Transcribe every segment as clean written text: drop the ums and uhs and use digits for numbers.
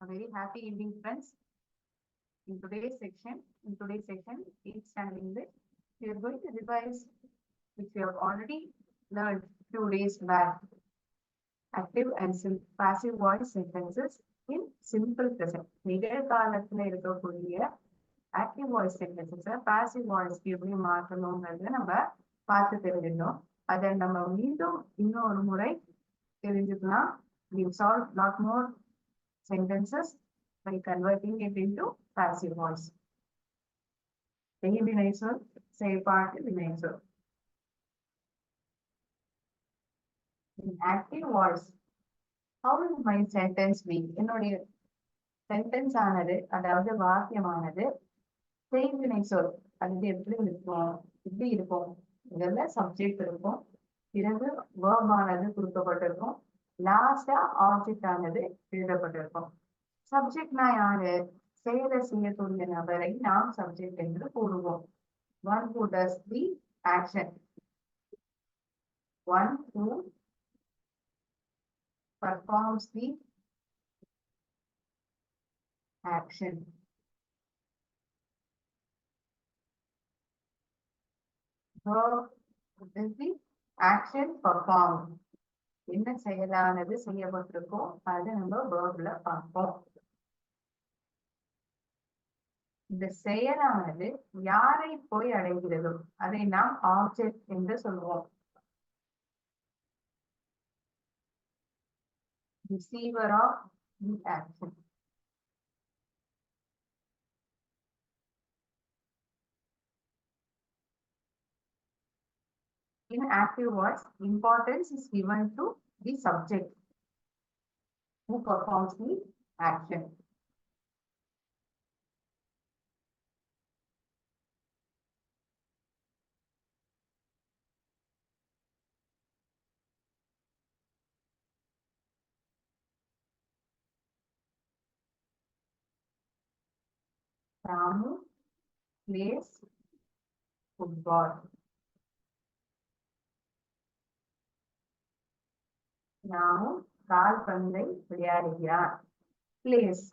A very happy evening, friends. In today's session, 8th standard English, we are going to revise, which we have already learned few days back, active and passive voice sentences in simple present. நிகழ்காலத்துல இருக்கக்கூடிய active voice sentences, passive voice எப்படி மாற்றணும்ன்றத நம்ம பார்த்து தெரிஞ்சிருந்தோம். அதை நம்ம மீண்டும் இன்னொரு முறை தெரிஞ்சுக்கலாம். We solve lot more sentences by converting it into passive voice. வினை சொல், செயல்பாட்டு வினை சொல். In active voice, how will my sentence be? என்னுடைய sentence ஆனது, அதாவது வாக்கியமானது செய்வினை சொல். அது எப்படி இருக்கும்? இதெல்லாம் சப்ஜெக்ட் இருக்கும். பிறகு verb ஆனது கொடுக்கப்பட்டிருக்கும். லாஸ்டா ஆப்ஜெக்ட் ஆனது எழுதப்பட்டிருக்கும். சப்ஜெக்ட்னா யாரு? செயலை செய்யக்கூடிய நபரை நாம் சப்ஜெக்ட் என்று கூறுவோம். One who does the action. One who performs the action. Verb is the action performed. என்ன செயலானது செய்யப்பட்டிருக்கோ அதை நம்ம வேர்ப்ல பார்ப்போம். இந்த செயலானது யாரை போய் அடைகிறதோ அதை நாம் ஆப்ஜெக்ட் என்று சொல்வோம். Receiver of the action. In active voice, importance is given to the subject who performs the action. Ramu plays football. Ramu கால்பந்தை விளையாடுகிறார். பிளேஸ்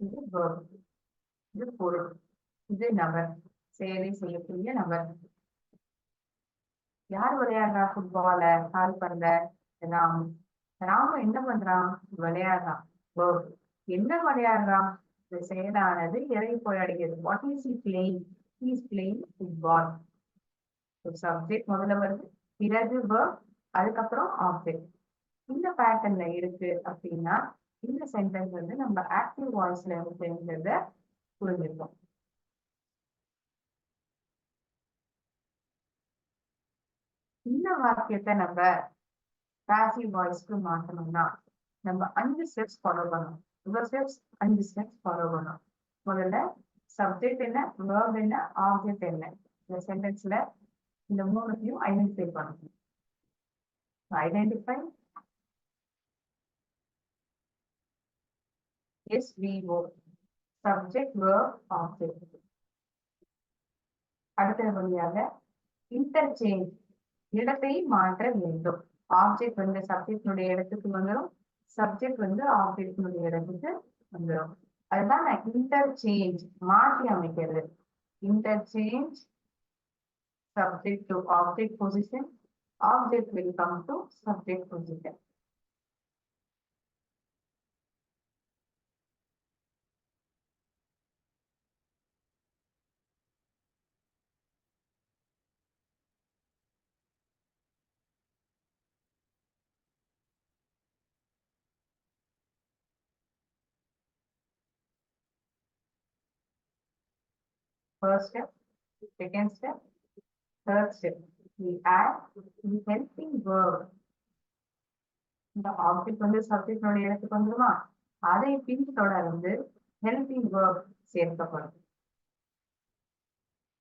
இது verb, இது பொருள், இது நபர், செயலை செய்யக்கூடிய நபர். யார் விளையாடுறா ஃபுட்பால, கால்பந்த? ராமு. ராமு என்ன பண்றான்? விளையாடுறான். verb. என்ன விளையாடுறான்? இந்த செயலானது எதை போய் அடைகிறது? What is he playing? He is playing football. Subject முதல்ல வருது, பிறகு verb, அதுக்கப்புறம் ஆப்ஜெக்ட். இந்த பேட்டர்ன்ல இருக்கு அப்படின்னா இந்த சென்டென்ஸ் வந்து நம்ம ஆக்டிவ் வாய்ஸ்ல இருக்குங்கிறத புரிஞ்சுக்கணும். இந்த வாக்கியத்தை நம்ம பாசிவ் வாய்ஸ்க்கு மாற்றணும்னா நம்ம 5 ஸ்டெப்ஸ் ஃபாலோ பண்ணணும். 5 ஸ்டெப்ஸ் ஃபாலோ பண்ணணும். முதல்ல சப்ஜெக்ட் என்ன, வேர்ப் என்ன, ஆப்ஜெக்ட் என்ன, இந்த சென்டென்ஸ்ல இந்த மூணுத்தையும் ஐடென்டிஃபை பண்ணணும். Identify SVO, subject verb object. அடுத்தபடியாக இன்டர்சேஞ்ச், இடத்தை மாற்ற வேண்டும். ஆப்ஜெக்ட் வந்து சப்ஜெக்டினுடைய இடத்துக்கு வந்துடும், சப்ஜெக்ட் வந்து ஆப்ஜெக்டினுடைய இடத்துக்கு வந்துடும். அதுதான் இன்டர்சேஞ்ச், மாற்றி அமைக்கிறது. Interchange subject to object position, object will come to subject position. First step, second step, third step. We add the helping verb. இந்த ஆப்ஜெக்ட் வந்து சப்ஜெக்டோட இடத்துக்கு வந்துருமா, அதை பின்தொடர்ந்து ஹெல்பிங் verb சேர்க்கப்படும்.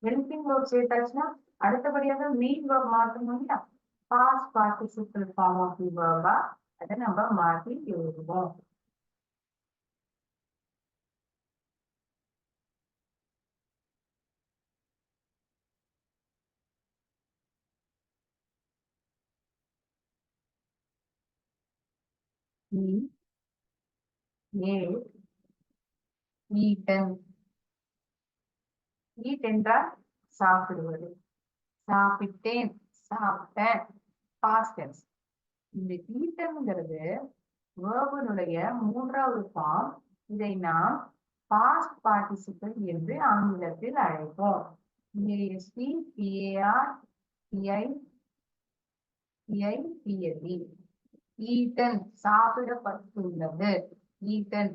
ஹெல்பிங் verb சேர்த்தாச்சுன்னா அடுத்தபடியாக மெயின் verb மாற்றணும் இல்லையா? Past participle form of the verb அதை நம்ம மாற்றி எழுதுவோம். He ate, eaten. eat என்றால் சாப்பிடுவது. சாப்பிட்டேன், சாப்பிட்டேன், past tense. இந்த ஈட்டம்ங்கிறது வேர்பினுடைய மூன்றாவது ஃபார்ம். இதை நாம் பாஸ்ட் பார்ட்டிசிபிள் என்று ஆங்கிலத்தில் அழைப்போம். PAST, PAR, PI, PIPLE. Eaten சாப்பிடப்பட்டுள்ளது. ஈட்டன்.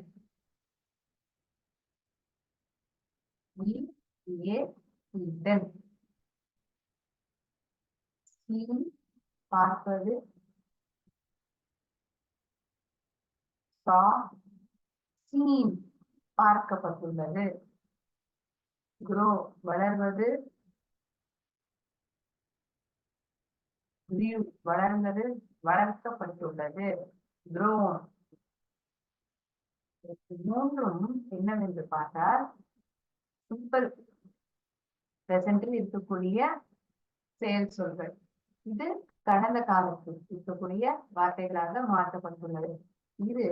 ஈட்டன். பார்ப்பது. சீன் பார்க்கப்பட்டுள்ளது. grow வளர்வது. grew வளர்ந்தது, வளர்க்கப்பட்டுள்ளது. grown. மூன்றும் என்னவென்று பார்த்தால் சிம்பிள் பிரசன்டில் இருக்கக்கூடிய செயல் சொல்கள். இது கடந்த காலத்தில் இருக்கக்கூடிய வார்த்தைகளாக மாற்றப்பட்டுள்ளது. இது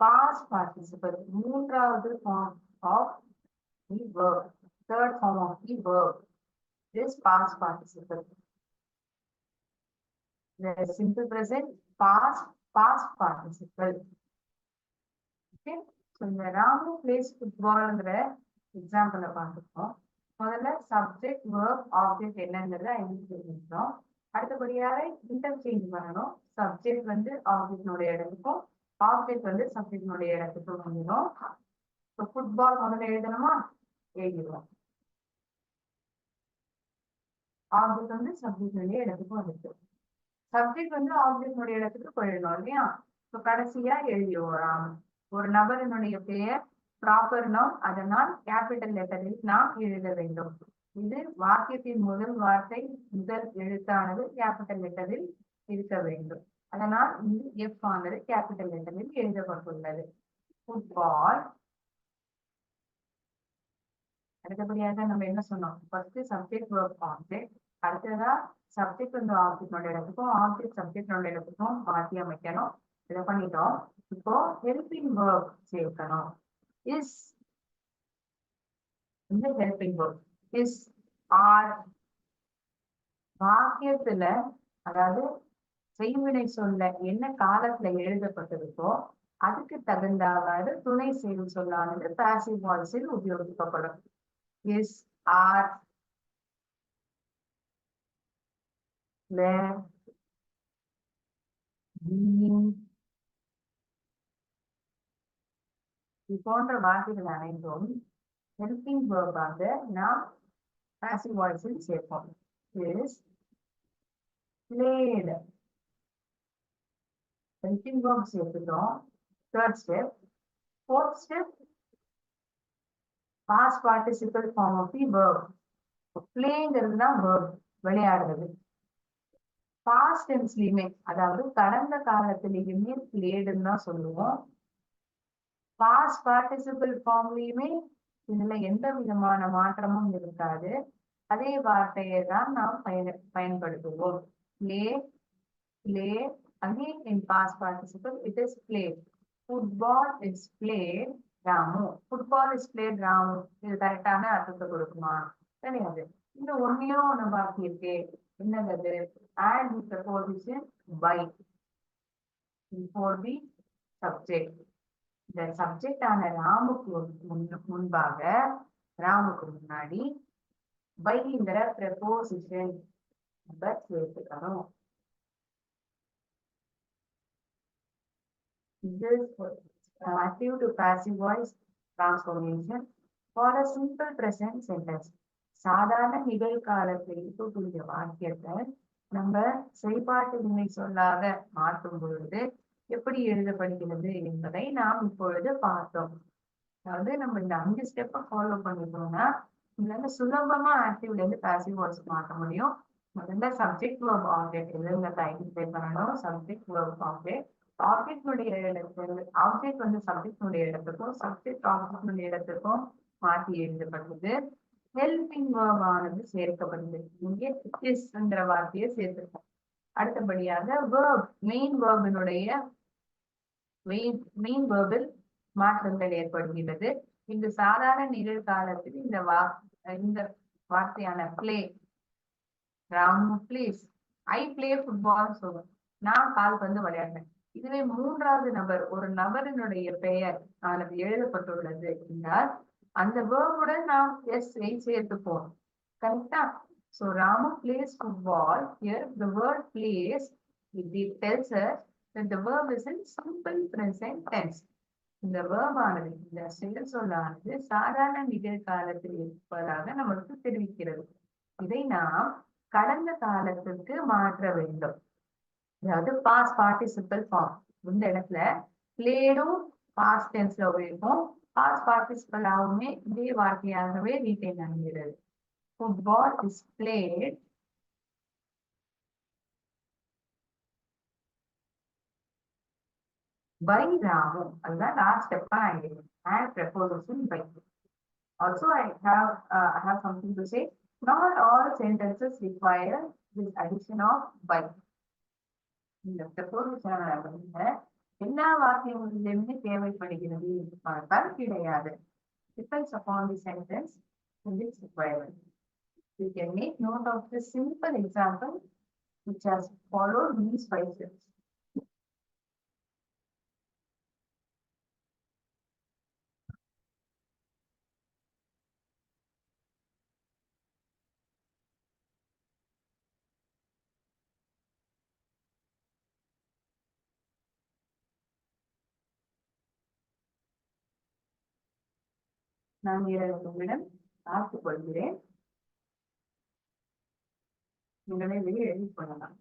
பாஸ்ட் பார்ட்டிசிபிள் மூன்றாவது form of the verb. third form of the verb is past participle. The simple present, past participle. Okay, so இந்த ராமு பிளேஸ் ஃபுட்பால்ங்கிற எக்ஸாம்பிள பார்த்துப்போம். முதல்ல சப்ஜெக்ட் வேர்ப் ஆப்ஜெக்ட் என்னங்கிறத ஐடென்டிஃபை பண்ணிட்டோம். அடுத்தபடியாக இன்டர்சேஞ்ச் பண்ணணும். சப்ஜெக்ட் வந்து ஆப்ஜெக்டினுடைய இடத்துக்கும், ஆப்ஜெக்ட் வந்து சப்ஜெக்டினுடைய இடத்துக்கும் வந்துடும். இப்போ ஃபுட்பால் முதல்ல எழுதணுமா? எழுதிடுவோம். ஆப்ஜெக்ட் வந்து சப்ஜெக்டினுடைய இடத்துக்கும் வந்துட்டு, சப்ஜெக்ட் வந்து ஆப்ஜெக்டினுடைய இடத்துக்கு போயிடணும் இல்லையா? இப்போ கடைசியா எழுதிடுவோம். ஒரு நபரினுடைய பெயர் ப்ராப்பர் நவுன், அதனால் கேபிட்டல் லெட்டரில் நாம் எழுத வேண்டும். இது வாக்கியத்தின் முதல் வார்த்தை முதல் எழுத்தானது கேபிட்டல் லெட்டரில் இருக்க வேண்டும். அதனால் இங்கு எஃப் ஆனது கேபிட்டல் லெட்டரில் எழுதப்பட்டுள்ளது. ஃபுட்பால். அடுத்தபடியாக நம்ம என்ன சொன்னோம்? First subject verb object. அடுத்ததா சப்ஜெக்ட் வந்து ஆப்ஜெக்டோட இடத்துக்கும், ஆப்ஜெக்ட் சப்ஜெக்டோட இடத்துக்கும் மாற்றி அமைக்கணும். இதை பண்ணிட்டோம். இப்போ ஹெல்பிங் வேர்ப் சேர்க்கணும். இஸ். இந்த ஹெல்பிங் வேர்ப் இஸ் ஆர் வாக்கியத்துல, அதாவது செய்வினை சொல்ல என்ன காலத்துல எழுதப்பட்டிருக்கோ அதுக்கு தகுந்தவாறு துணை செயல் சொல்லானது பாசிவ் வாய்ஸில் உபயோகிக்கப்படும். இஸ், ஆர், were, being இது போன்ற வார்த்தைகள் அனைத்தும் ஹெல்பிங் வேர்பாக நாம் பாசிவ் வாய்ஸில் சேர்ப்போம். Is, played. ஹெல்பிங் வேர்ப் சேர்த்துட்டோம். Third step. Fourth step past participle form of the verb. பிளேங்கிறது தான் வேர்ப், விளையாடுறது. பாஸ்ட் டென்ஸ்லயுமே, அதாவது கடந்த காலத்திலயுமே பிளேடுன்னு தான் சொல்லுவோம். பாஸ்ட் பார்ட்டிசிபிள் ஃபார்ம்லயுமே இதுல எந்த விதமான மாற்றமும் இருக்காது. அதே வார்த்தையை தான் நாம் பயன்படுத்துவோம். Play, play. Again in past participle it is played. Football is played Ramu. Football is played Ramu. இது கரெக்டான அர்த்தத்தை கொடுக்குமா? கிடையாது. இந்த ஒன்னையும் ஒண்ணு பாக்கி இருக்கு. என்னது? Add with the preposition by before the subject. இந்த சப்ஜெக்ட் ஆன ராமுக்கு முன்பாக, ராமுக்கு முன்னாடி பைங்கிற preposition சேர்த்துக்கணும். This active to passive voice transformation for a simple present sentence. சாதாரண நிகழ்காலத்தில் இருக்கக்கூடிய வாக்கியத்தை நம்ம செய்பாட்டு வினை சொல்லாக மாற்றும் பொழுது எப்படி எழுதப்படுகிறது என்பதை நாம் இப்பொழுது பார்த்தோம். அதாவது நம்ம இந்த 5 ஸ்டெப்பை ஃபாலோ பண்ணிட்டோம்னா இதுல இருந்து சுலபமா ஆக்டிவ்ல இருந்து பாசிவ் வாய்ஸ் மாற்ற முடியும். முதல்ல சப்ஜெக்ட் வேர்ப் ஆப்ஜெக்ட் எழுதுறத ஐடென்டிஃபை பண்ணணும். Subject verb object. ஆப்ஜெக்டினுடைய இடத்துல ஆப்ஜெக்ட் வந்து சப்ஜெக்டினுடைய இடத்துக்கும், சப்ஜெக்ட் ஆப்ஜெக்டினுடைய இடத்துக்கும் மாற்றி எழுதப்படுது. ஹெல்பிங் வேர்ப் ஆனது சேர்க்கப்படுது. இங்கே இஸ்ங்கிற வார்த்தையை சேர்த்துருக்கோம். அடுத்தபடியாக வேர்ப், மெயின் வேர்பினுடைய மெயின் வேர்பில் மாற்றங்கள் ஏற்படுகிறது. இந்த சாதாரண நிகழ்காலத்தில் இந்த வார்த்தையான play, Ramu plays, I play football சொல்லுவோம். நான் கால்பந்து விளையாடுறேன். இதுவே மூன்றாவது நபர் ஒரு நபரினுடைய பெயர் ஆனது எழுதப்பட்டுள்ளது என்றால் அந்த வேர்புடன் நாம் எஸ் சேர்த்துப்போம். கரெக்டா? So Ramu plays football. Here the word plays, it tells us that the verb is in simple present tense. இந்த verb ஆனது, இந்த செயல் சொல்லானது சாதாரண நிகழ்காலத்தில் இருப்பதாக நமக்கு தெரிவிக்கிறது. இதை நாம் கடந்த காலத்திற்கு மாற்ற வேண்டும். அதாவது பாஸ்ட் பார்ட்டிசிபிள் ஃபார்ம். இந்த இடத்துல பிளேடும் பாஸ்ட் டென்ஸ்ல உபயோகிப்போம். பாஸ்ட் பார்ட்டிசிபிள் ஆகுமே இதே வார்த்தையாகவே ரீட்டைன் ஆகிறது. Football is played by Ramu. அதுதான் last step add preposition by. Also, I have something to say. Not all sentences require this addition of by. இந்த preposition எல்லா வாக்கியங்களிலுமே தேவைப்படுகிறது பார்த்தால் கிடையாது. Depends upon the sentence and its requirement. You can make note of the simple example which has followed these 5 steps. நான் உங்களிடம் பார்த்துக் கொள்கிறேன். நீங்களே வெளியே எழுதி கொள்ளலாம்.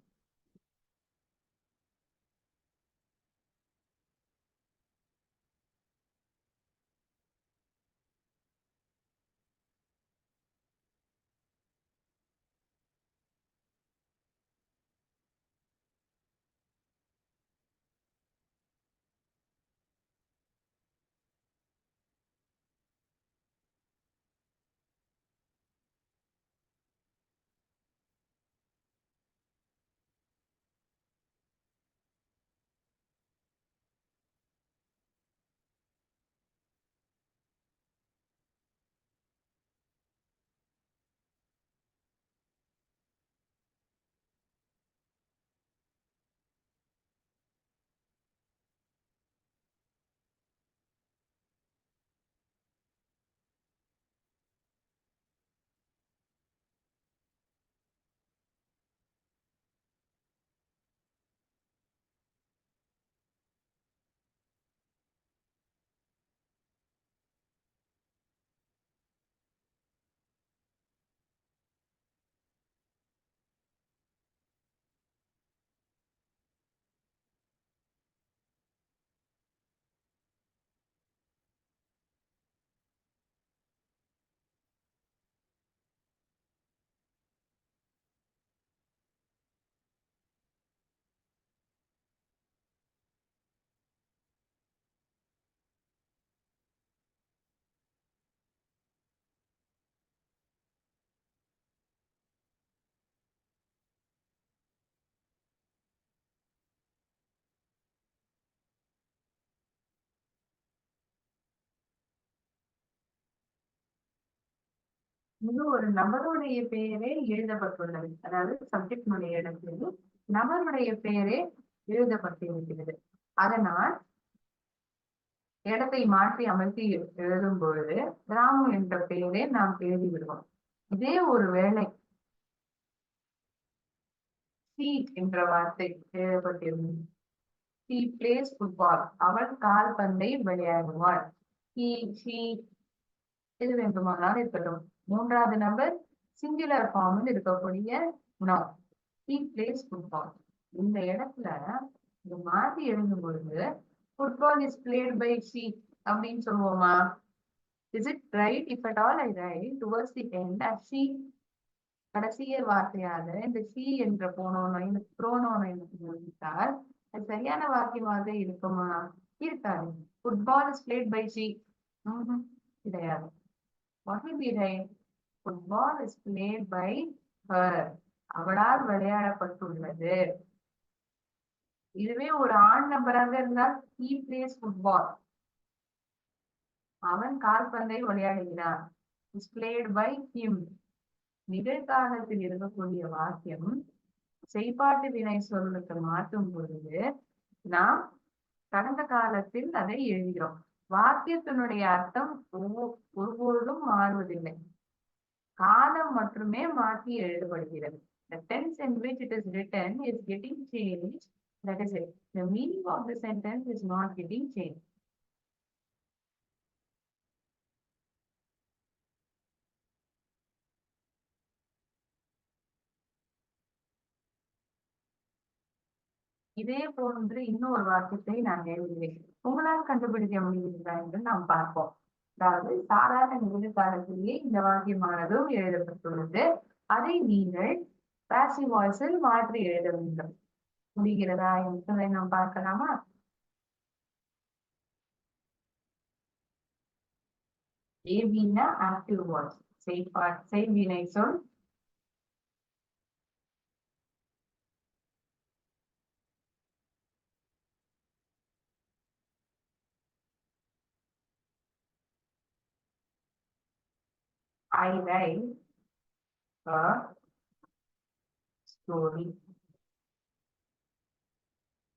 இங்கு ஒரு நபருடைய பெயரே எழுதப்பட்டுள்ளது. அதாவது சப்ஜெக்டினுடைய இடத்தில் நபருடைய பெயரே எழுதப்பட்டிருக்கிறது. அதனால் இடத்தை மாற்றி அமைத்து எழுதும் பொழுது ராமு என்ற பெயரை நாம் எழுதி விடுவோம். இதே ஒரு வேளை சீட் என்ற வார்த்தை எழுதப்பட்டிருந்தது. She plays football. அவள் கால்பந்தை விளையாடுவாள். He, she எது வேண்டுமானாலும் இருக்கட்டும். மூன்றாவது நபர் சிங்குலர் ஃபார்மில் இருக்கக்கூடிய noun. He plays football. இந்த இடத்துல இது மாற்றி எழுதும் பொழுது football is played by she அப்படின்னு சொல்லுவோமா? Is it right if at all I write towards the end as she? கடைசிய வார்த்தையாக இந்த she என்ற புரோனோனை முடித்தால் அது சரியான வாக்கியமாக இருக்குமா? இருக்காது. Football is played by she. கிடையாது. What will be right? Football is played by her. அவளால் விளையாடப்பட்டுள்ளது. இதுவே ஒரு ஆண் நபராக இருந்தால் he plays football. அவன் கால்பந்தை விளையாடுகிறான். Is played by him. நிகழ்காலத்தில் இருக்கக்கூடிய வாக்கியம் செய்பாட்டு வினை சொல்லுக்கு மாற்றும் பொழுது நாம் கடந்த காலத்தில் அதை எழுதுகிறோம். வாக்கியத்தினுடைய அர்த்தம் ஒருபொழுதும் மாறுவதில்லை. காலம் மட்டுமே மாற்றி எழுதப்படுகிறது. The tense in which it is written is getting changed. That is it. The meaning of the sentence is not getting changed. இதே போன்று இன்னொரு வாக்கியத்தை நான் எழுதுகிறேன். உங்களால் கண்டுபிடிக்க முடியுதா என்று நாம் பார்ப்போம். அதாவது சாதாரண நிகழ்காலத்திலேயே இந்த வாக்கியமானதும் எழுதப்பட்டுள்ளது. அதை நீங்கள் பாசிவ் வாய்ஸில் மாற்றி எழுத வேண்டும். முடிகிறதா என்பதை நாம் பார்க்கலாமா? ஏவினா ஆக்டிவ் வாய்ஸ், செய்வினை சொல். I write a story.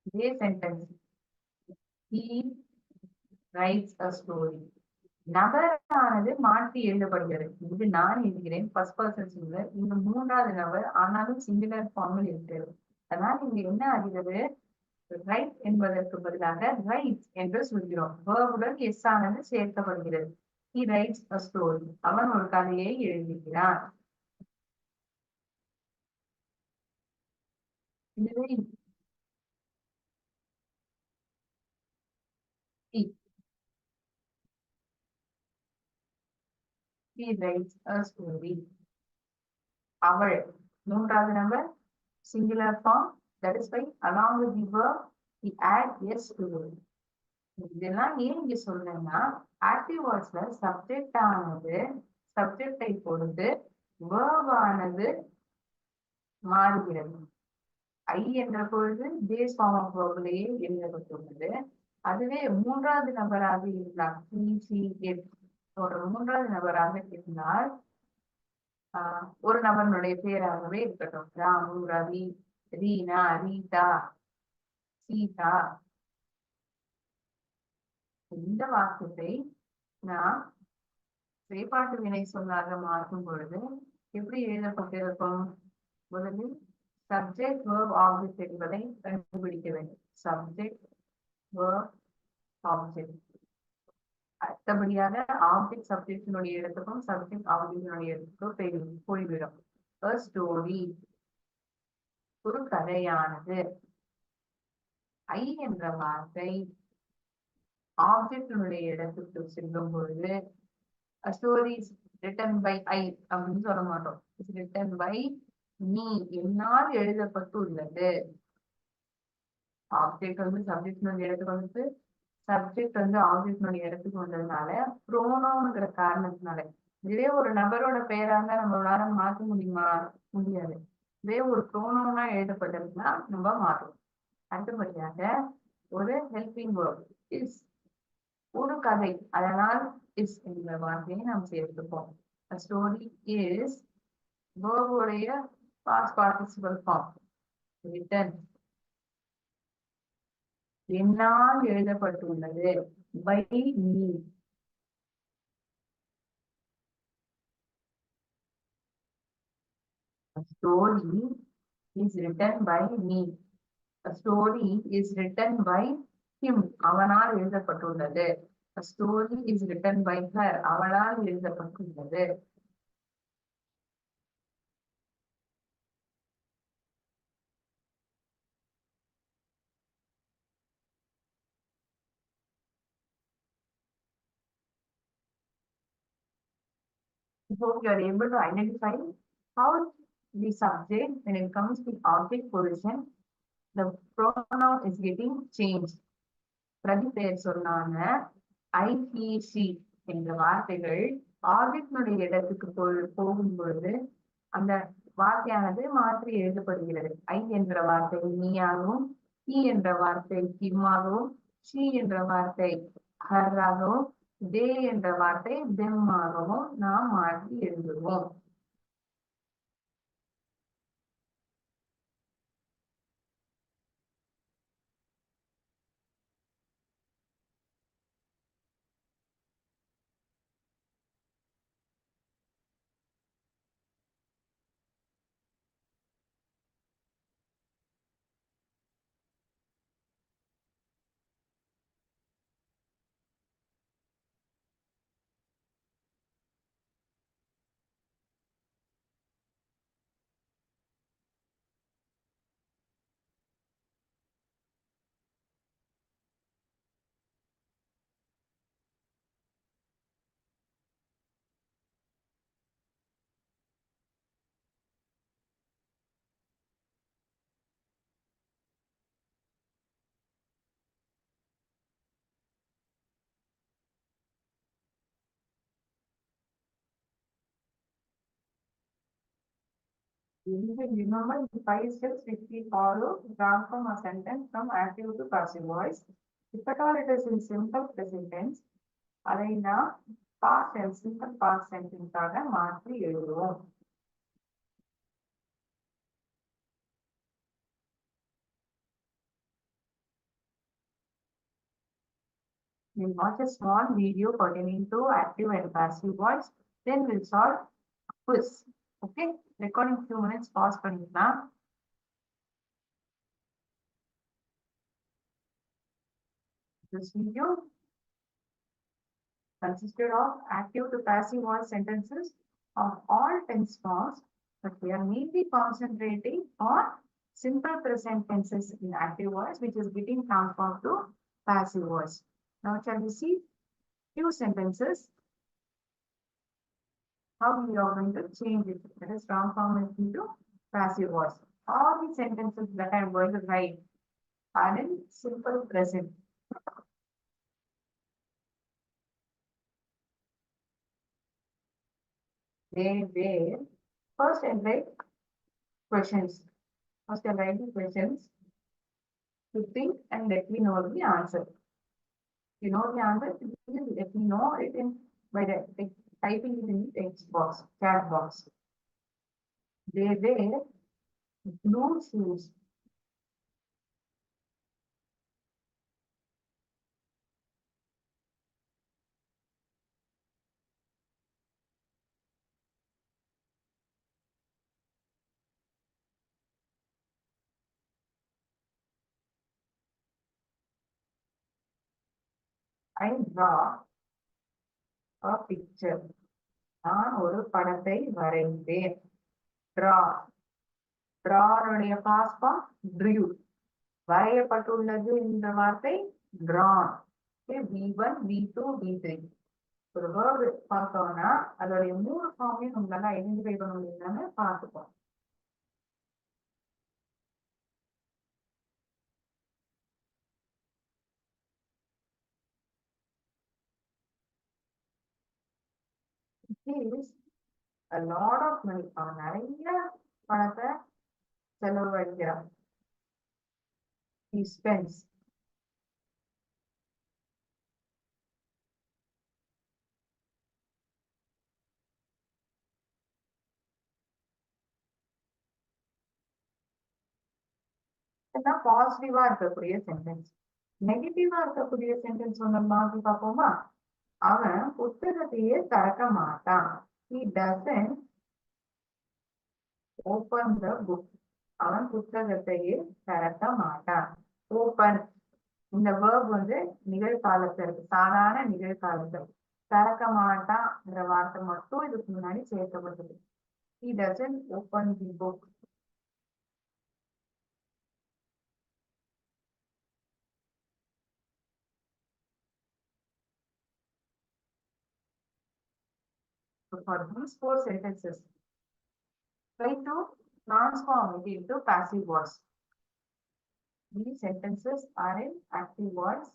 இதே sentence he writes a story. நபரானது மாற்றி எழுதப்படுகிறது. இது நான் எழுதுகிறேன் ஃபர்ஸ்ட் பர்சன் சிங்குலர். இங்க மூன்றாவது நபர் ஆனாலும் சிங்குலர் ஃபார்மில் இருக்கிறது. அதனால் இங்க என்ன ஆகிறது? ரைட் என்பதற்கு பதிலாக ரைட்ஸ் என்று சொல்கிறோம். வேர்புடன் எஸ் ஆனது சேர்க்கப்படுகிறது. He writes a story. அவன் ஒரு கதையை எழுதுகிறான். இதுவே he writes a story. அவள் மூன்றாவது நபர் singular form. That is why along with the verb we add s to it. இதெல்லாம் ஏன் இங்க சொல்றேன்னா ஆக்டிவ் வாய்ஸ்ல சப்ஜெக்ட் ஆனது சப்ஜெக்டை பொறுத்து verb ஆனது மாறுகிறது. ஐ என்ற பொழுது பேஸ் ஃபார்ம் ஆஃப் வேர்பிலேயே எழுதப்பட்டுள்ளது. அதுவே மூன்றாவது நபராக இருந்தால் ஒரு மூன்றாவது நபராக இருந்தால் ஒரு நபர்களுடைய பெயராகவே இருக்கட்டும். ராமு, ரவி, ரீனா, ரீதா, சீதா. இந்த வாக்கியத்தை நாம் செயற்பாட்டு வினை சொல்லாக மாற்றும் பொழுது எப்படி எழுதப்பட்டிருக்கும்? முதலில் சப்ஜெக்ட் வேர்ப் ஆப்ஜெக்ட் என்பதை கண்டுபிடிக்க வேண்டும். Subject verb object. அடுத்தபடியாக ஆப்ஜெக்ட் சப்ஜெக்டினுடைய இடத்துக்கும் சப்ஜெக்ட் ஆப்ஜெக்டினுடைய இடத்துக்கும் போய்விடும். ஸ்டோரி ஒரு கதையானது. ஐ என்ற வார்த்தை ஆப்ஜெக்டினுடைய இடத்துக்கு செல்லும் பொழுது ஸ்டோரி ரிட்டன் பை ஐ அப்படின்னு சொல்ல மாட்டோம். ரிட்டன் பை மீ, என்னால் எழுதப்பட்டுள்ளது. ஆப்ஜெக்ட் வந்து சப்ஜெக்டினுடைய இடத்துக்கு வந்து சப்ஜெக்ட் வந்து ஆப்ஜெக்டினுடைய இடத்துக்கு வந்ததுனால ப்ரோனோங்கிற காரணத்தினால. இதே ஒரு நபரோட பெயரா இருந்தா நம்மளால மாற்ற முடியுமா? முடியாது. இதே ஒரு ப்ரோனோனா எழுதப்பட்டிருக்குன்னா நம்ம மாற்றோம். அடுத்தபடியாக ஒரு ஹெல்பிங் வேர்ப் இஸ், ஒரு கதை. அதனால் இஸ் என்ற வார்த்தையை நாம் சேர்த்துப்போம். ஸ்டோரி இஸ் வேர்புடைய பாஸ்ட் பார்ட்டிசிபல் ஃபார்ம். ரிட்டன் என்னால் எழுதப்பட்டுள்ளது. By me. Story is written by me. Story is written by him. அவனால் எழுதப்பட்டுள்ளது. Story is written by her. அவளால் எழுதப்பட்டுள்ளது. Hope you are able to identify how the subject, when it comes to object position, the pronoun is getting changed. பிரதி பெயர் சொன்னாங்க ஐ, he, she என்ற வார்த்தைகள் ஆப்ஜெக்டினுடைய இடத்துக்கு போகும் பொழுது அந்த வார்த்தையானது மாற்றி எழுதப்படுகிறது. ஐ என்ற வார்த்தை நீயாகவும், ஹி என்ற வார்த்தை ஹிம்மாகவும், ஷி என்ற வார்த்தை ஹர்ராகவும், they என்ற வார்த்தை them ஆகவும் நாம் மாற்றி எழுதுவோம். Remember the 5 steps which we follow to transform a sentence from active to passive voice. If at all it is in simple present tense, அதை நாம் past tense, simple past sentence ஆக மாற்றி எழுதுவோம். We'll watch a small video pertaining to active and passive voice. Then we'll solve quiz. Okay, recording few minutes pause பண்ணிக்கலாம். This video consisted of active to passive voice sentences of all tense forms, but we are mainly concentrating on simple present tenses in active voice, which is getting transformed to passive voice. Now, shall we see few sentences? How we are going to change it? That is transform it into passive voice. All the sentences that I am going to write are in simple present. They were first and write questions. First and write the questions to think and let me know the answer. You know the answer, let me know it in by the typing it in the text box, chat box. They wear blue shoes. I draw a picture. நான் ஒரு படத்தை வரைந்தேன். Draw. Draw உடைய past form drew. வரையப்பட்டுள்ளது என்ற வார்த்தை drawn. V1, V2, V3. ஒரு verb பார்த்தோம்னா அதோடைய 3 ஃபார்மையும் நம்மளால ஐடென்டிஃபை பண்ண முடியும்னு பார்த்துப்போம். It is a lot of money. அவன் நிறைய பணத்தை செலவழிக்கிறான். He spends. இதெல்லாம் பாசிட்டிவா இருக்கக்கூடிய சென்டென்ஸ். நெகட்டிவா இருக்கக்கூடிய சென்டென்ஸ் ஒண்ணு மாதிரி பார்ப்போமா? அவன் புத்தகத்தையே திறக்க மாட்டான். He doesn't open the book. அவன் புத்தகத்தையே திறக்க மாட்டான். Open இந்த verb வந்து நிகழ்காலத்துல இருக்கு, சாதாரண நிகழ்காலத்துல. திறக்க மாட்டான்ற வார்த்தை மட்டும் இதுக்கு முன்னாடி சேர்க்கப்பட்டது. He doesn't open the book. So for these 4 sentences, try to transform it into passive voice. These sentences are in active voice.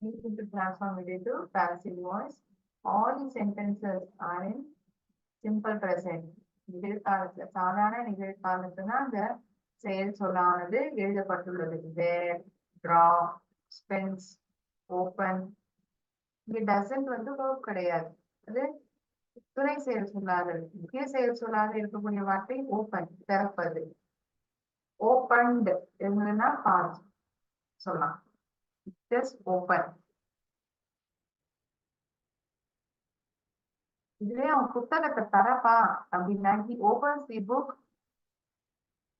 Need to transform it into passive voice. All the sentences are in simple present. நிகழ்காலத்துல சாதாரண நிகழ்காலத்துல அந்த செயல் சொல்லானது எழுதப்பட்டுள்ளது. Wear, draw, spends, open. இங்க doesn't வந்து verb கிடையாது. அது துணை செயல் சொல்லாதல். முக்கிய செயல் சொல்லாத இருக்கக்கூடிய வார்த்தை ஓபன், திறப்பது. ஓபன்ட் இருந்ததுன்னா பாஸ் சொல்லலாம். Just open. இதுவே அவன் புத்தகத்தை தரப்பா அப்படின்னா he opens the book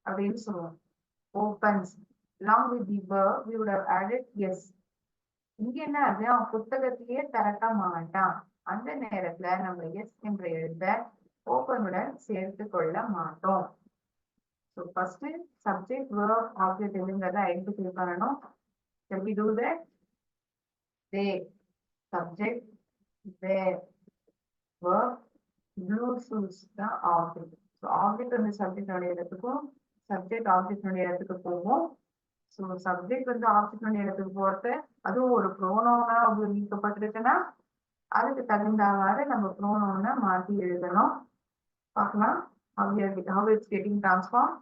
அப்படின்னு சொல்லுவோம். opens along with the verb we would have added yes. இங்க என்ன அது, அவன் புத்தகத்தையே திறக்க மாட்டான். அந்த நேரத்துல நம்ம எஸ் என்ற எழுத்த ஓபனுடன் சேர்த்து கொள்ள மாட்டோம். So first subject verb object எதுங்கிறத ஐடென்டிஃபை பண்ணணும். Shall we do that? They, subject, their, verb, blue shoes தான் ஆப்ஜெக்ட். ஸோ ஆப்ஜெக்ட் வந்து சப்ஜெக்டோட இடத்துக்கும் சப்ஜெக்ட் ஆப்ஜெக்டோட இடத்துக்கு போகும். ஸோ சப்ஜெக்ட் வந்து ஆப்ஜெக்டோட இடத்துக்கு போறது அதுவும் ஒரு ப்ரோனோனா நீக்கப்பட்டிருக்குன்னா அதுக்கு தகுந்தவாறு நம்ம ப்ரோனோனை மாற்றி எழுதணும். பார்க்கலாம் how it's getting transformed.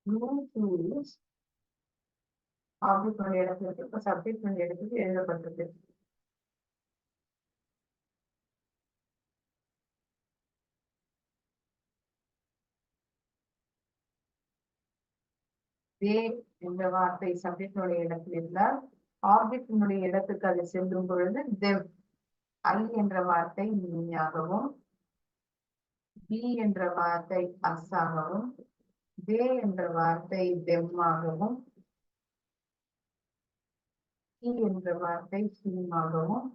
Blue shoes ஆப்ஜெக்டோட இடத்துக்கு இப்போ சப்ஜெக்டோட இடத்துக்கு எழுதப்பட்டிருக்கு. தே என்ற வார்த்தை சப்ஜெக்டினுடைய இடத்தில் இருந்தால் ஆப்ஜெக்டினுடைய இடத்துக்கு அது செல்லும் பொழுது தெம். ஐ என்ற வார்த்தை நீயாகவும், பி என்ற வார்த்தை அஸ்ஸாகவும், தே என்ற வார்த்தை தெம்மாகவும், டி என்ற வார்த்தை சீமாகவும்,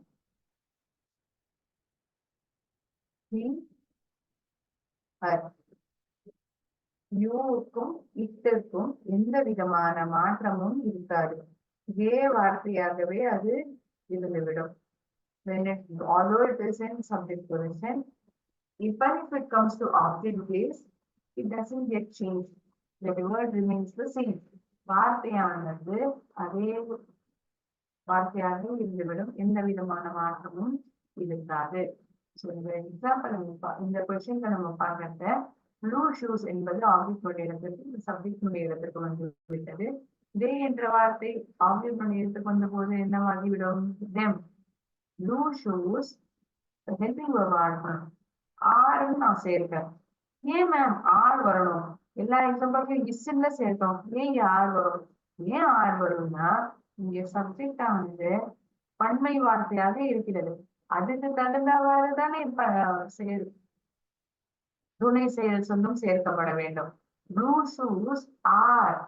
யூவுக்கும் இட்டுக்கும் எந்த விதமான மாற்றமும் இருக்காது. இதே வார்த்தையாகவே அது இருந்துவிடும். When it, although it is in subject position, even if it comes to object base, it doesn't get changed. The word remains the same. வார்த்தையானது அதே வார்த்தையாக இருந்துவிடும். எந்த விதமான மாற்றமும் இருக்காது. ஸோ இந்த எக்ஸாம்பிள் இந்த கொஸ்டின்ல நம்ம பார்க்கறத ப்ளூ ஷூஸ் என்பது ஆப்ஜெக்டுடைய இடத்திற்கு சப்ஜெக்டுடைய இடத்திற்கு வந்து விட்டது. தே என்ற வார்த்தை ஆப்ஜெக்டுடைய இடத்துக்கு வந்த போது என்னவாகிவிடும்? தெம். ப்ளூ ஷூஸ் ஹெல்பிங் ஒரு ஆடணும். ஆறுன்னு நான் சேர்க்கிறேன். ஏன் மேம் ஆர் வரணும்? எல்லா எக்ஸாம்பிளுக்கும் இஸ்ல சேர்த்தோம். ஏன் ஆர் வரும்? ஏன் ஆர் வரும்னா இங்க சப்ஜெக்ட் ஆனது பன்மை வார்த்தையாக இருக்கிறது. அதுக்கு தகுந்தவாறு தானே இப்ப செயல் துணை செயல் சொல்லும் சேர்க்கப்பட வேண்டும். Blue shoes R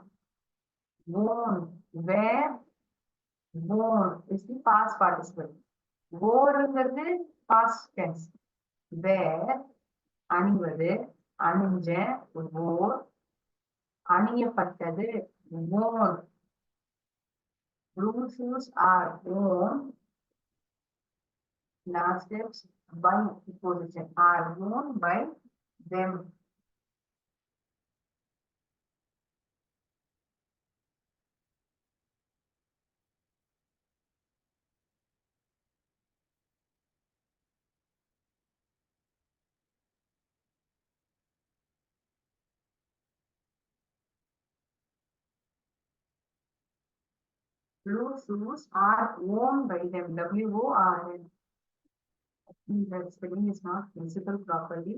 worn, wear, worn is the past participle. worங்கிறது past tense. wear அணிவது, அணிஞ்ச, wore, அணியப்பட்டது, worn. Blue shoes are worn. Last steps by position are worn by them. Blue shoes are worn by them. W-O-R-N. The spelling is not visible properly.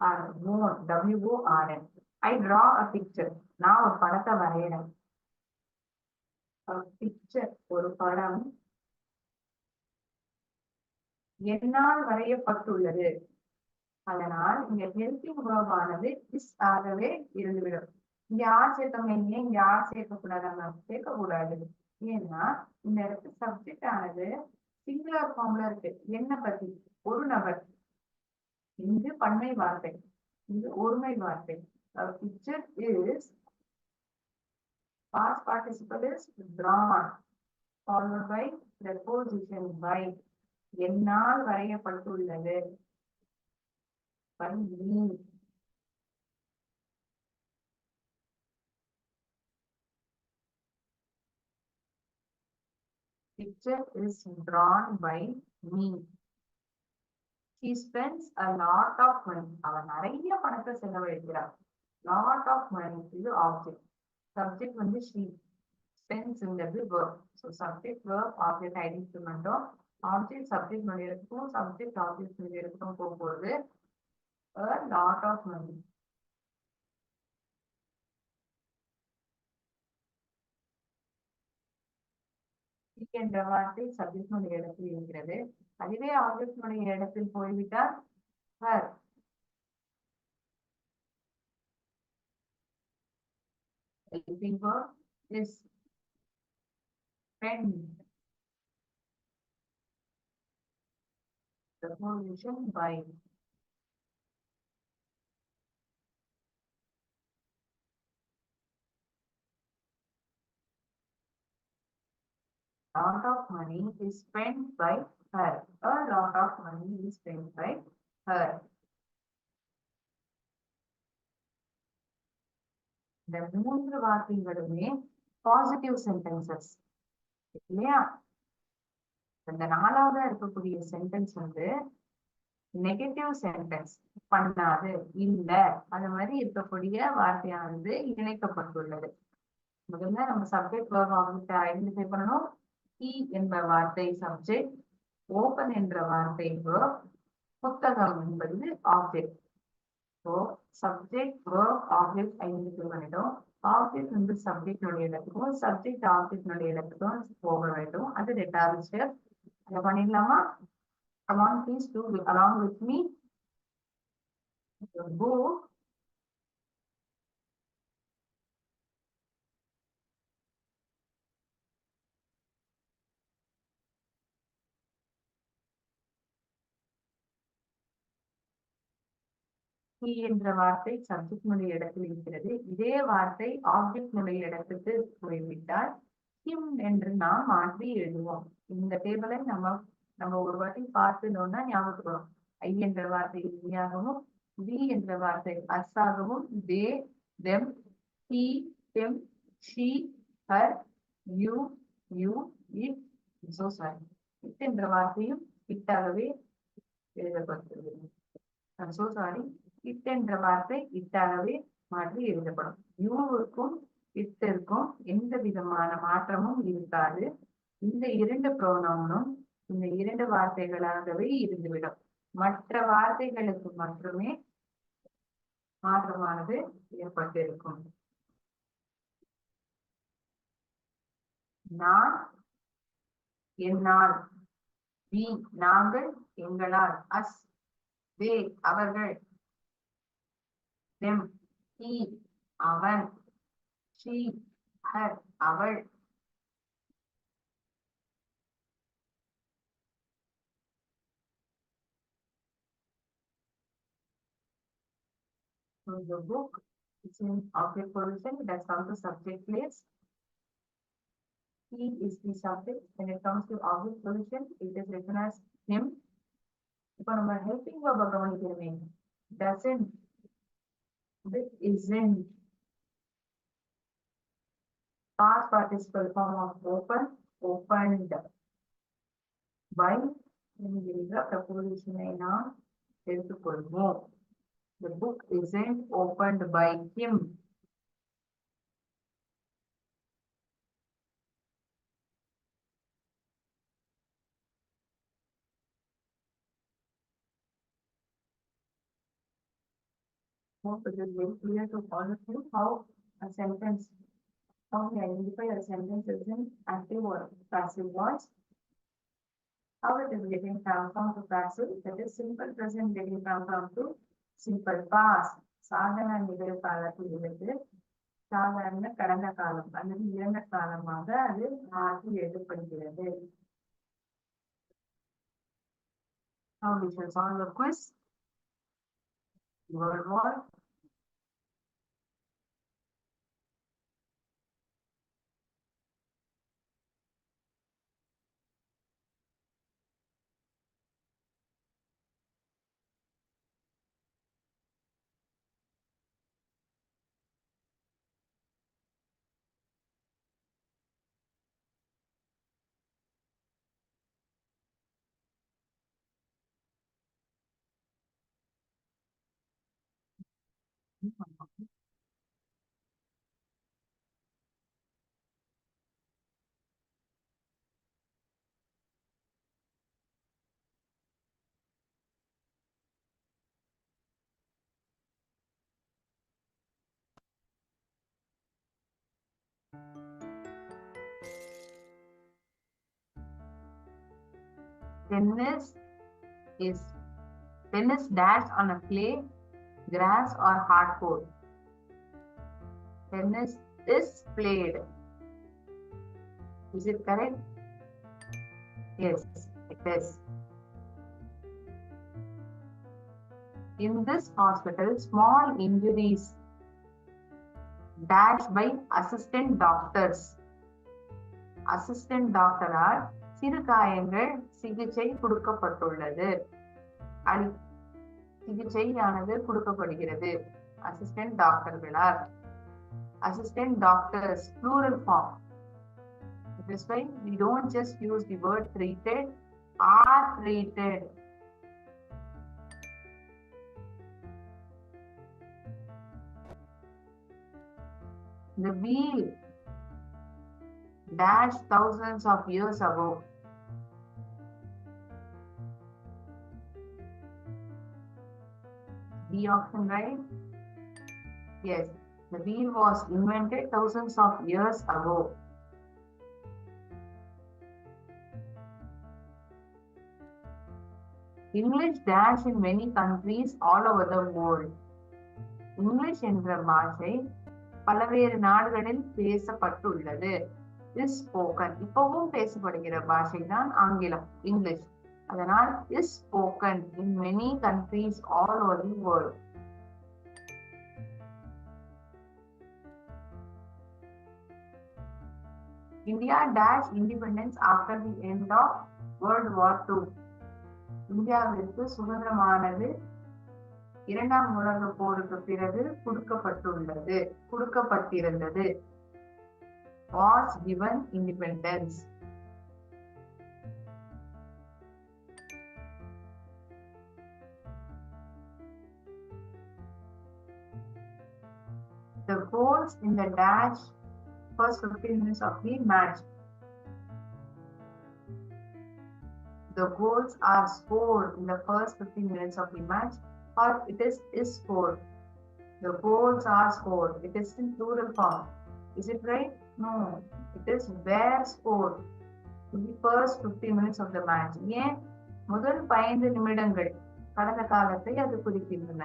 Are worn. W-O-R-N. I draw a picture. நான் ஒரு படத்தை வரைகிறேன். Picture ஒரு படம் என்னால் வரையப்பட்டுள்ளது. அதனால் இங்க ஹெல்பிங் verb ஆனது இஸ் ஆகவே இருந்துவிடும். இங்க ஆர் சேர்த்தவங்க ஏன் இங்க ஆர் சேர்க்கக்கூடாது? சேர்க்கக்கூடாது. ஏன்னா இந்த இடத்து சப்ஜெக்ட் ஆனது சிங்குலர் ஃபார்ம்ல இருக்கு. என்ன பத்தி? ஒரு நபர். இங்கு பன்மை வார்த்தை, இது ஒருமை வார்த்தை. Picture is past participle is drawn followed by preposition by. என்னால் வரையப்பட்டுள்ளது. by me. Picture is drawn by me. She spends a lot of money. அவன் நிறைய பணத்தை செலவழிக்கிறார். lot of money இது ஆப்ஜெக்ட். சப்ஜெக்ட் வந்து she. ஸ்பென்ஸ்ங்கிறது verb. So subject verb object identify பண்ணிட்டோம். Object subject நொடி எடுத்துக்கும், சப்ஜெக்ட் ஆப்ஜெக்ட் நொடி எடுத்துக்கும் போகும்போது a lot of money. என்ற வார்த்தை சப்ஜெக்ட் நொடி இடத்தில் இருக்கிறது. அதுவே ஆப்ஜெக்ட் நொடி இடத்தில் போய்விட்டால் her. Helping verb is spent. Preposition by. Lot of money is spent by her. A lot of money is spent by her. இந்த மூன்று வார்த்தைகளுமே பாசிட்டிவ் சென்டென்சஸ் இல்லையா? இந்த நாலாவதா இருக்கக்கூடிய சென்டென்ஸ் வந்து நெகட்டிவ் சென்டென்ஸ். பண்ணாது, இல்ல, அந்த மாதிரி இருக்கக்கூடிய வார்த்தையானது இணைக்கப்பட்டுள்ளது. முதல்ல நம்ம சப்ஜெக்ட் verb ஆப்ஜெக்ட் ஐடென்டிஃபை பண்ணணும். he என்ற வார்த்தை சப்ஜெக்ட், ஓபன் என்ற வார்த்தை verb, புத்தகம் என்பது object. So subject verb object identify பண்ணிட்டோம். ஆப்ஜெக்ட் வந்து சப்ஜெக்ட் நுடைய இடத்துக்கும், சப்ஜெக்ட் ஆப்ஜெக்ட் நுடைய இடத்துக்கும் போக வேண்டும். அது ரெண்டாவது ஸ்டெப். அதை பண்ணிடலாமா? Come on, please do along with me. The book he என்ற வார்த்தை சப்ஜெக்ட் நுடைய இடத்தில் இருக்கிறது. இதே வார்த்தை ஆப்ஜெக்ட் நுடைய இடத்துக்கு போய்விட்டால் him என்று நாம் மாற்றி எழுதுவோம். இந்த டேபிளை நம்ம ஒரு வாட்டி பார்த்துனோம்னா ஞாபகத்துக்கு ஐ என்ற வார்த்தை இனியாகவும், வி என்ற வார்த்தை அஸ்ஸாகவும், they, them, he, him, she, her, you, you, it, sorry, it என்ற வார்த்தையும் இட்டாகவே எழுதப்பட்டுள்ளது. சாரி, இட் என்ற வார்த்தை இட்டாகவே மாற்றி எழுதப்படும். யூவுக்கும் இட்டிற்கும் எந்த விதமான மாற்றமும் இருக்காது. இந்த இரண்டு புரோனவுனும் இந்த இரண்டு வார்த்தைகளாகவே இருந்துவிடும். மற்ற வார்த்தைகளுக்கு மட்டுமே மாற்றமானது ஏற்பட்டிருக்கும். நான், என்னால், வி நாங்கள், எங்களால், அஸ் தே அவர்கள், தெம் ஹி அவன், ஷி ஹர் அவள், so the book is in object position. It has come to subject place. He is the subject. When it comes to object position, it is written as him. இப்போ நம்ம helping verb கவனிக்கிறோமே, doesn't, isn't, past participle form of open, opened, by என்கின்ற preposition-ஐ நாம் எடுத்துக்கொள்வோம். The book isn't opened by him. Hope it is very clear to all of you how a sentence, how we identify a sentence is in active or passive voice. How it is getting transformed to passive, that is simple present getting transformed to simple past. சாதாரண நிகழ்காலத்தில் இருந்து சாதாரண கடந்த காலம் அல்லது இறந்த காலமாக அது மாற்றி எழுதப்படுகிறது. Now we shall solve the quiz. Word war. Tennis is tennis dash on a clay, grass or hardcore. Tennis is played. Is it correct? Yes, it is. In this hospital, small injuries dashed by assistant doctors. Assistant டாக்டரால் சிறு காயங்கள் சிகிச்சை கொடுக்கப்பட்டுள்ளது. சிகிச்சையானது கொடுக்கப்படுகிறது assistant டாக்டர்களால். Assistant doctors, plural form. This way, we don't just use the word treated, are treated. The wheel dashed thousands of years ago. B option, right? Yes, the wheel was invented thousands of years ago. English dash in many countries all over the world. English என்ற பாஷை பல்வேறு நாடுகளில் பேசப்பட்டுள்ளது. is spoken. இப்பவும் பேசப்படுகிற பாஷை தான் ஆங்கிலம், English. அதனால் is spoken in many countries all over the world. India dash independence after the end of World War II. இந்தியாவிற்கு சுதந்திரமானது இரண்டாம் உலக போருக்கு பிறகு கொடுக்கப்பட்டிருந்தது. Was given independence. The goals in the dash first 15 minutes of the match. The goals are scored in the first 15 minutes of the match, or it is scored. The goals are scored. It is in plural form. Is it right? No. It is were scored in the first 15 minutes of the match. ஏன் முதல் 15 நிமிடங்கள் கடந்த காலத்தை அது குறிக்கின்றன.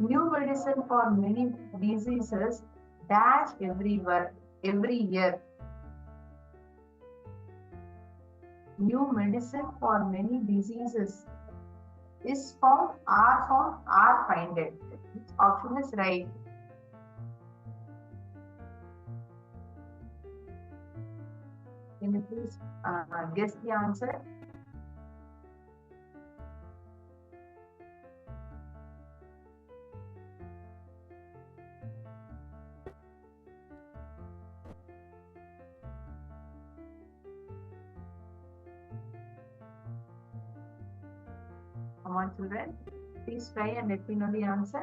New medicine for many diseases dash every year. New medicine for many diseases is found, are finded. Which option is right? Can you please guess the answer? Come on, children. Please try and let me know the answer.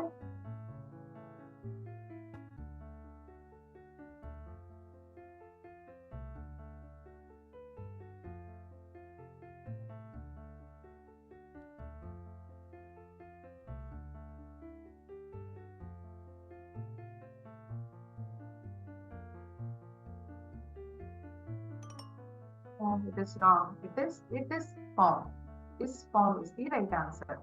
Oh, it is wrong. It is form. This form is the right answer.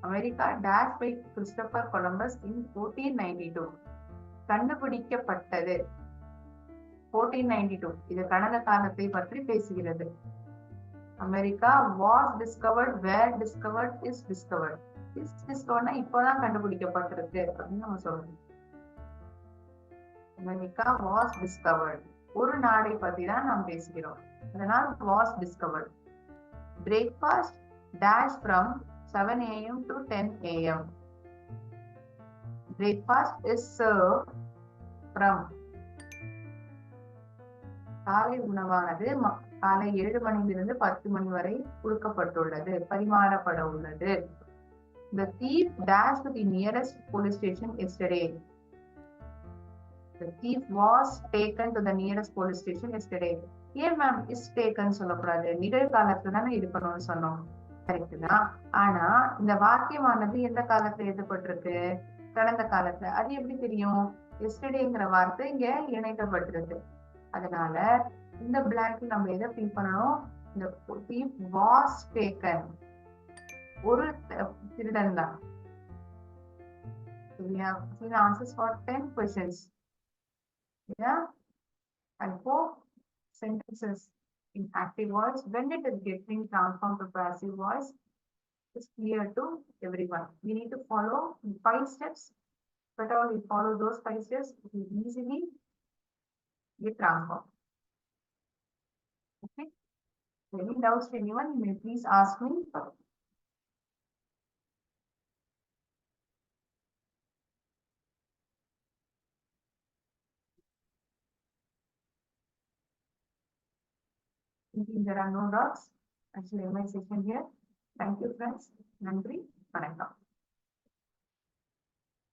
America dashed by Christopher Columbus in 1492. கண்டுபிடிக்கப்பட்டது 1492. இது கடந்த காலத்தை பற்றி பேசுகிறது. America was discovered, where discovered, is discovered. is discovered இப்போதான் கண்டுபிடிக்கப்பட்டிருக்கு அப்படின்னு நம்ம சொல்றோம். America was discovered. ஒரு நாடை பத்தி தான் நாம் பேசுகிறோம். அதனால் was discovered. Breakfast dash from 7 a.m. to 10 a.m. Breakfast is served from காலை உணவானது காலை 7 மணியிலிருந்து 10 மணி வரை கொடுக்கப்பட்டுள்ளது, பரிமாறப்பட உள்ளது. The thief dashed to the nearest police station yesterday. The thief was taken to the nearest police station yesterday. ஏன் ma'am is taken சொல்லக்கூடாது? நிகழ்காலத்துல தானே இருக்கணும்னு சொன்னோம். கரெக்ட் தான். ஆனா இந்த வாக்கியமானது எந்த காலத்துல எழுதப்பட்டிருக்கு? கடந்த காலத்துல. அது எப்படி தெரியும்? எஸ்டர்டேங்கிற வார்த்தை இங்க இணைக்கப்பட்டிருக்கு. அதனால இந்த blank நம்ம எதை fill பண்ணணும்? இந்த thief was taken. ஒரு திருடன் தான். So we have seen answers for 10 questions. Yeah, and 4 sentences in active voice. When it is getting transformed to passive voice, it's clear to everyone. We need to follow 5 steps. But all we follow those 5 steps, it will easily get transformed. Okay. Any doubts to anyone, you may please ask me. Thinking there are no doubts. Actually, my session here. Thank you, friends. Nandri. Vanakkam.